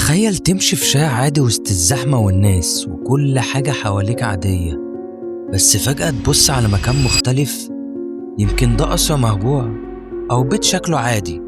تخيل تمشي في شارع عادي وسط الزحمة والناس وكل حاجة حواليك عادية، بس فجأة تبص على مكان مختلف. يمكن ده قصر مهجور أو بيت شكله عادي،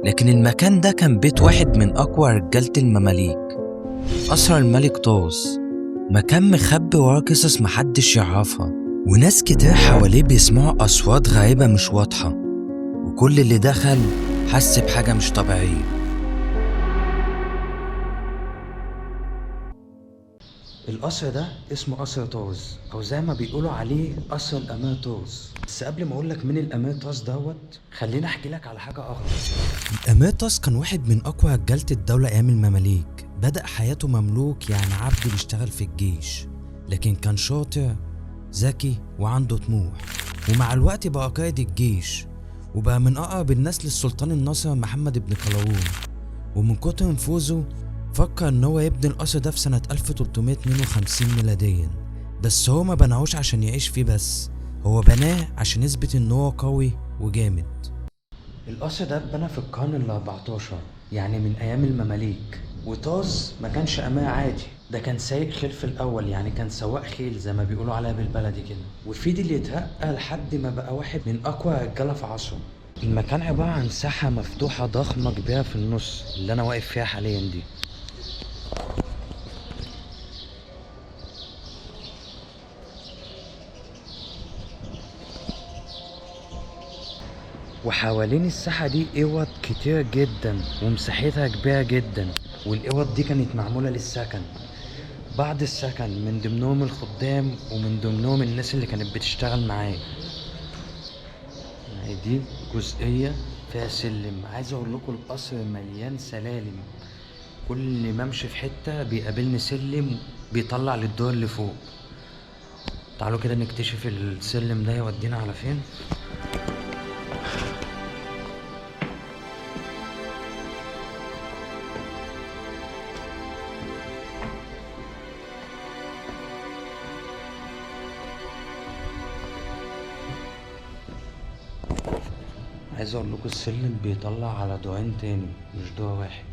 لكن المكان ده كان بيت واحد من أقوى رجالة المماليك، قصر الملك طوس. مكان مخبي وراه قصص محدش يعرفها، وناس كتير حواليه بيسمعوا أصوات غريبة مش واضحة، وكل اللي دخل حس بحاجة مش طبيعية. القصر ده اسمه قصر طوز، او زي ما بيقولوا عليه قصر الامير طوز. بس قبل ما اقول لك مين الامير طوز دوت، خليني احكي لك على حاجه اغرب. الامير طوز كان واحد من اقوى رجاله الدوله ايام المماليك. بدا حياته مملوك، يعني عبد بيشتغل في الجيش، لكن كان شاطر ذكي وعنده طموح. ومع الوقت بقى قائد الجيش، وبقى من اقرب الناس للسلطان الناصر محمد بن قلاوون. ومن كتر نفوذه فكر ان هو يبني القصر ده في سنة 1352 ميلاديا. بس هو ما بناهوش عشان يعيش فيه بس، هو بناه عشان يثبت ان هو قوي وجامد. القصر ده اتبنى في القرن ال14، يعني من ايام المماليك. وطاز ما كانش امير عادي، ده كان سايق خيل في الاول، يعني كان سواق خيل زي ما بيقولوا عليها بالبلدي كده. وفضل يترقى لحد ما بقى واحد من اقوى رجاله في عصره. المكان عبارة عن ساحة مفتوحة ضخمة كبيرة في النص، اللي انا واقف فيها حاليا دي. وحوالين الساحة دي اوض كتير جدا ومساحتها كبيرة جدا، والاوض دي كانت معمولة للسكن. بعض السكن من ضمنهم الخدام ومن ضمنهم الناس اللي كانت بتشتغل معاه. يعني دي جزئية فيها سلم. عايز اقول لكم القصر مليان سلالم، كل ما امشي في حتة بيقابلني سلم بيطلع للدور اللي فوق. تعالوا كده نكتشف السلم ده يودينا على فين. عايز اقول لكم السلم بيطلع على دورين تاني، مش دور واحد.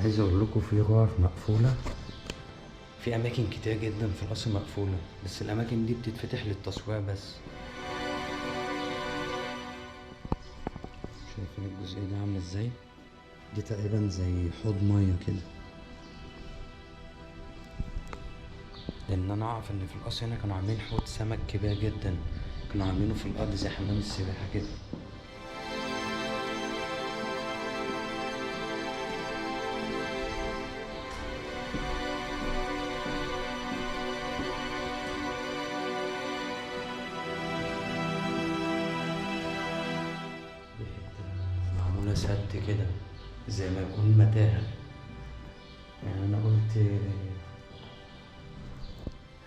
عايز اقول لكم في غرف مقفوله، في اماكن كتير جدا في القصر مقفوله، بس الاماكن دي بتتفتح للتصوير بس. شايفين الجزئيه دي عامله ازاي؟ دي تقريبا زي حوض ميه كده، لان انا اعرف ان في القصر هنا كانوا عاملين حوض سمك كبير جدا، كانوا عاملينه في الارض زي حمام السباحه كده. معمولة سد كده زي ما يكون متاهة. يعني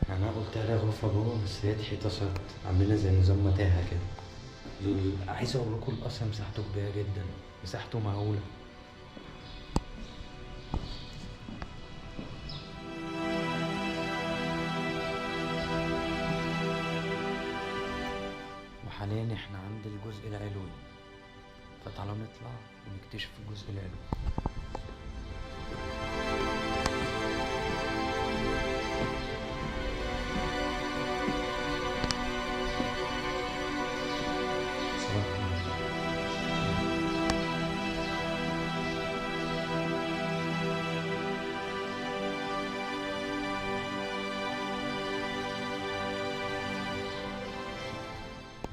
أنا قلت عليها غرفة جوه، بس هي حيطة سد عاملينها زي نظام متاهة كده. عايز أقول لكم القصر مساحته كبيرة جدا، مساحته مهولة. وحاليا احنا عند الجزء العلوي، فتعالوا نطلع ونكتشف الجزء العلوي.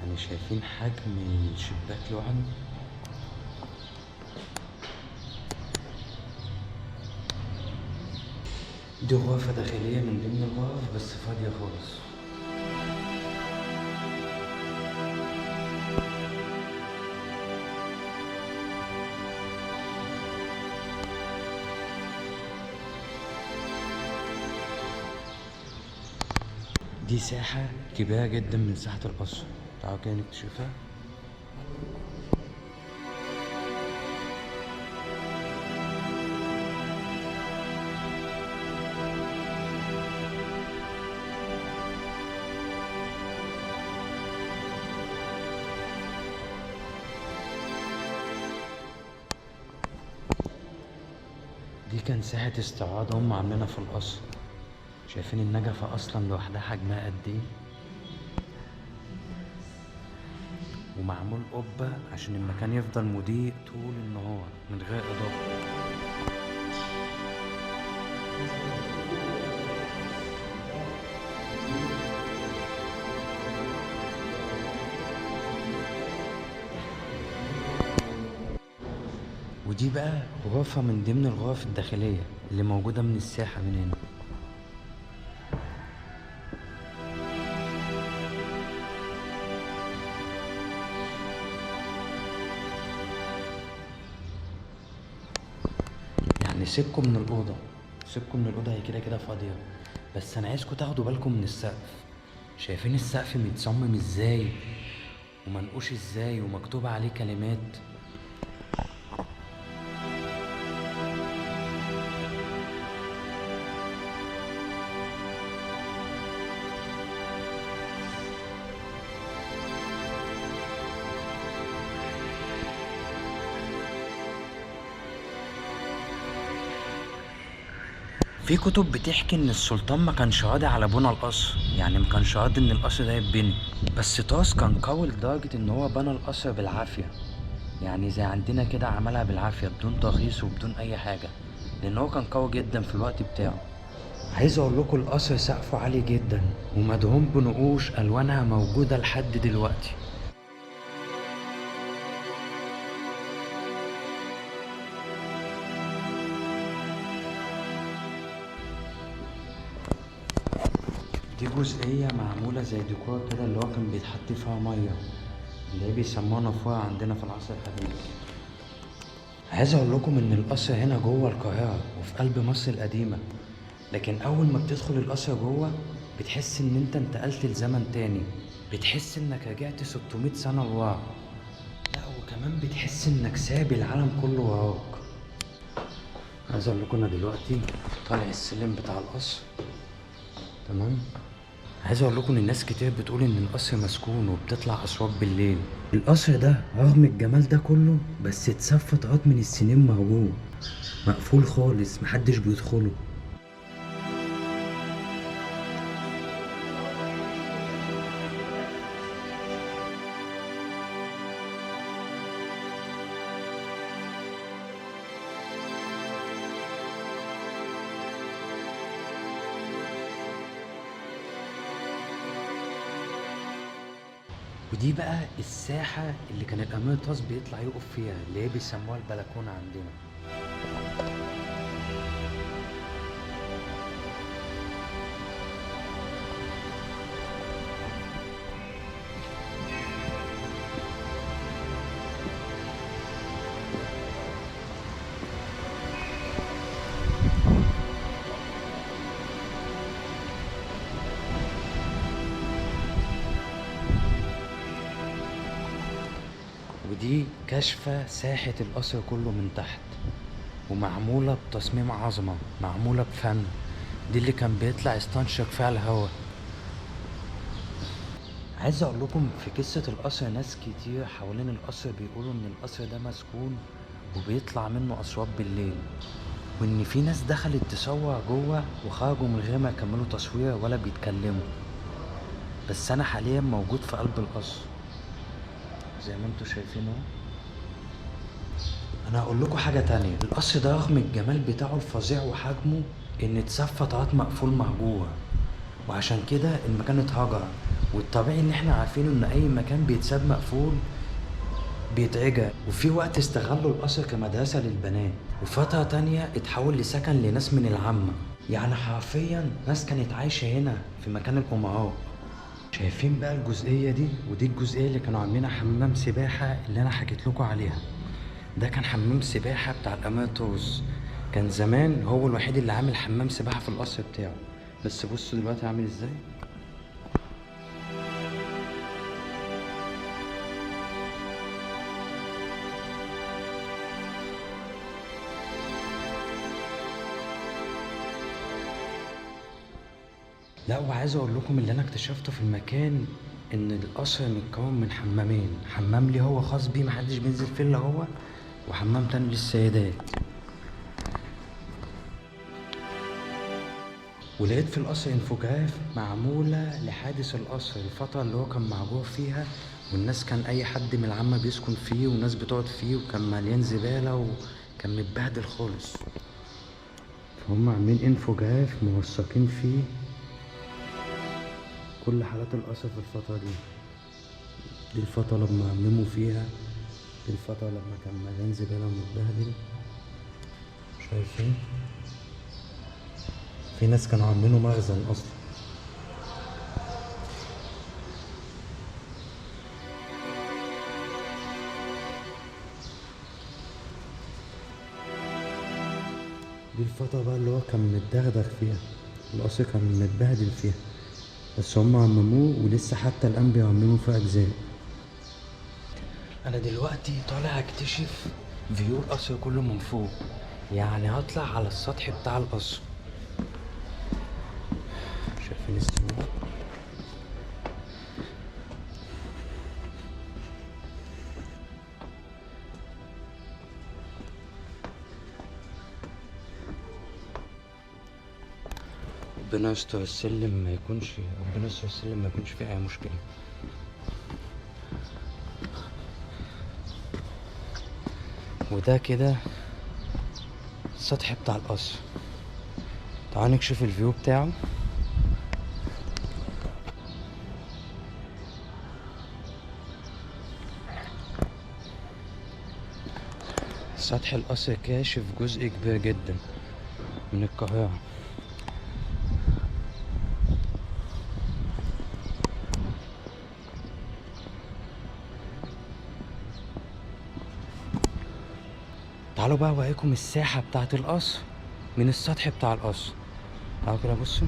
يعني شايفين حجم الشباك لوحده؟ دي غرفة داخلية من ضمن الغرف، بس فاضية خالص. دي ساحة كبيرة جدا من ساحة القصر، تعالوا كده نكتشفها. دي كان ساحة استعراض هم عاملينها في القصر. شايفين النجفة اصلا لوحدها حجمها قد ايه، ومعمول قبة عشان المكان يفضل مضيء طول النهار من غير اضاءة. ودي بقى غرفة من ضمن الغرف الداخلية اللي موجودة من الساحة من هنا. يعني سيبكم من الأوضة، سيبكم من الأوضة، هي كده كده فاضية، بس أنا عايزكم تاخدوا بالكم من السقف. شايفين السقف متصمم ازاي ومنقوش ازاي ومكتوب عليه كلمات. في كتب بتحكي ان السلطان ما كانش راضي على بنى القصر، يعني ما كانش راضي ان القصر ده يتبني، بس طاس كان قوي لدرجة ان هو بنى القصر بالعافية، يعني زي عندنا كده عملها بالعافية بدون ترخيص وبدون اي حاجة، لان هو كان قوي جدا في الوقت بتاعه. عايز اقول لكم القصر سقفه عالي جدا ومدهون بنقوش الوانها موجودة لحد دلوقتي. دي جزئية معمولة زي ديكور كده اللي هو كان بيتحط فيها مية، اللي هي بيسموها نافورة عندنا في العصر الحديث. عايز اقول لكم ان القصر هنا جوه القاهرة وفي قلب مصر القديمة، لكن اول ما بتدخل القصر جوه بتحس ان انت انتقلت لزمن تاني، بتحس انك رجعت 600 سنة لورا، لا وكمان بتحس انك ساب العالم كله وراك. عايز اقول لكم انا دلوقتي طالع السلم بتاع القصر، تمام. عايز اقول لكم ان الناس كتير بتقول ان القصر مسكون وبتطلع اصوات بالليل. القصر ده رغم الجمال ده كله بس اتساب فترات من السنين مهجور، مقفول خالص، محدش بيدخله. ودي بقى الساحة اللي كان الأمير طاس بيطلع يقف فيها، اللي هي بيسموها البلكونة عندنا. ودي كاشفة ساحة القصر كله من تحت، ومعمولة بتصميم عظمة، معمولة بفن. دي اللي كان بيطلع يستنشق فيها الهوا. عايز اقول لكم في قصة القصر ناس كتير حوالين القصر بيقولوا ان القصر ده مسكون وبيطلع منه اصوات بالليل، وان في ناس دخلت تصور جوه وخرجوا من غير ما يكملوا تصوير ولا بيتكلموا. بس انا حاليا موجود في قلب القصر زي ما انتوا شايفين اهو. انا هقول لكم حاجه تانية، القصر ده رغم الجمال بتاعه الفظيع وحجمه ان اتساب فترات مقفول مهجور، وعشان كده المكان اتهجر. والطبيعي ان احنا عارفين ان اي مكان بيتساب مقفول بيتعجر. وفي وقت استغلوا القصر كمدرسه للبنات، وفتره تانية اتحول لسكن لناس من العامه، يعني حرفيا ناس كانت عايشه هنا في مكان الامراء. شايفين بقى الجزئيه دي؟ ودي الجزئيه اللي كانوا عاملينها حمام سباحه اللي انا حكيت لكم عليها. ده كان حمام سباحة بتاع الأمير طوز، كان زمان هو الوحيد اللي عامل حمام سباحة في القصر بتاعه. بس بصوا دلوقتي عامل ازاي. لا وعايز اقول لكم اللي انا اكتشفته في المكان، ان القصر متكون من حمامين، حمام ليه هو خاص بيه محدش بينزل فيه الا هو، وحمام تاني للسيدات. ولقيت في القصر انفوجراف معمولة لحادث القصر، الفترة اللي هو كان معجور فيها، والناس كان أي حد من العامة بيسكن فيه وناس بتقعد فيه، وكان مليان زبالة وكان متبهدل خالص. فهم عاملين انفوجراف موثقين فيه كل حالات القصر في الفترة دي. دي الفترة لما عمموا فيها، دي الفترة لما كان مليان زبالة ومتبهدل. شايفين؟ في ناس كانوا عاملينه مخزن اصلا. دي الفترة بقى اللي هو كان متدغدغ فيها، القصر كان متبهدل فيها، بس هم عمموه ولسه حتى الآن بيعمموا فيه أجزاء. أنا دلوقتي طالع أكتشف فيو القصر كله من فوق، يعني هطلع على السطح بتاع القصر. شايفين السماء؟ ربنا يستر السلم ما يكونش فيه أي مشكلة. وده كده السطح بتاع القصر. تعالوا نكشف الفيو بتاعه. سطح القصر كاشف جزء كبير جدا من القاهرة. تعالوا بقى اوريكم الساحة بتاعة القصر من السطح بتاع القصر. تعالوا كده بصوا.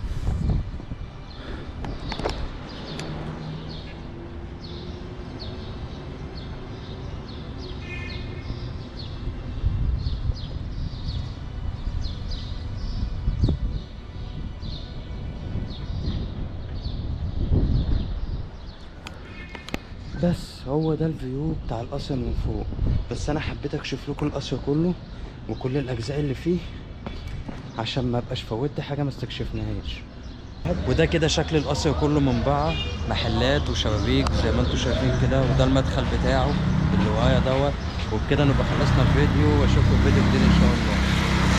بس هو ده الفيو بتاع القصر من فوق، بس انا حبيت اكشف لكم القصر كله وكل الاجزاء اللي فيه عشان ما ابقاش فوتت حاجه ما استكشفناهاش. وده كده شكل القصر كله من بره، محلات وشبابيك زي ما انتم شايفين كده، وده المدخل بتاعه اللي ورايا دوت. وبكده نبقى خلصنا الفيديو، واشوفكم في فيديو جديد ان شاء الله.